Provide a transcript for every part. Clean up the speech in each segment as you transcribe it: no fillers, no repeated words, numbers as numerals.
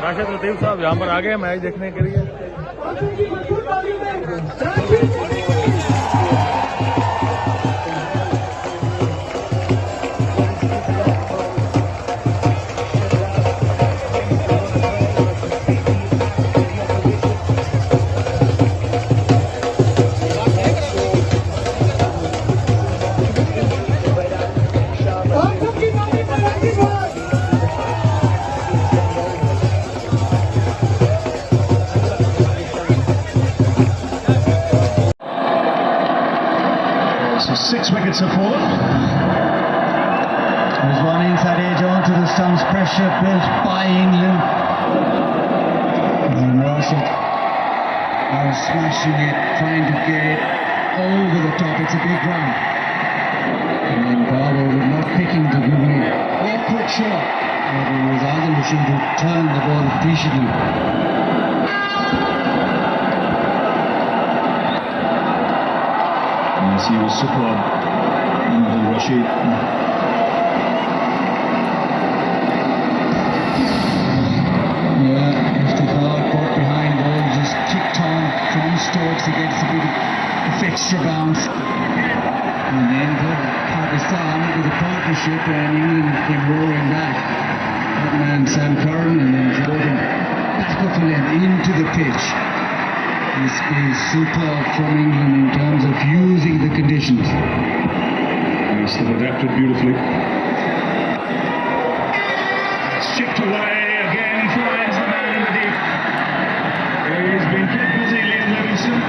राशिद लतीफ साहब यहाँ पर आ गए मैच देखने के लिए। So 6 wickets have fallen. There's one inside edge onto the stumps, pressure built by England. And Rashid are smashing it, trying to get it over the top. It's a big run. And then Garbo not picking to give him a quick shot. But it was Adil Hussain to turn the ball efficiently. Yes, he was superb, Adil Rashid. Yeah, Mustafa caught behind ball, just kicked on from Stokes. He gets a bit of extra bounce. And then Pakistan with a partnership, and England came roaring back. That man Sam Curran, and then Jordan back of the length into the pitch. This is superb from England in terms of using the conditions. Yes, they've adapted beautifully. It's chipped away again, finds the man in the deep. He's been kept busy, Liam Livingstone.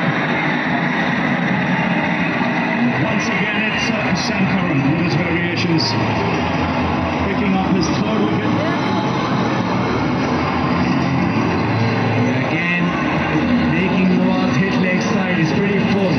And once again, it's Sam Curran with his variations, picking up his third wicket. Again, making the ball hit leg side is pretty full.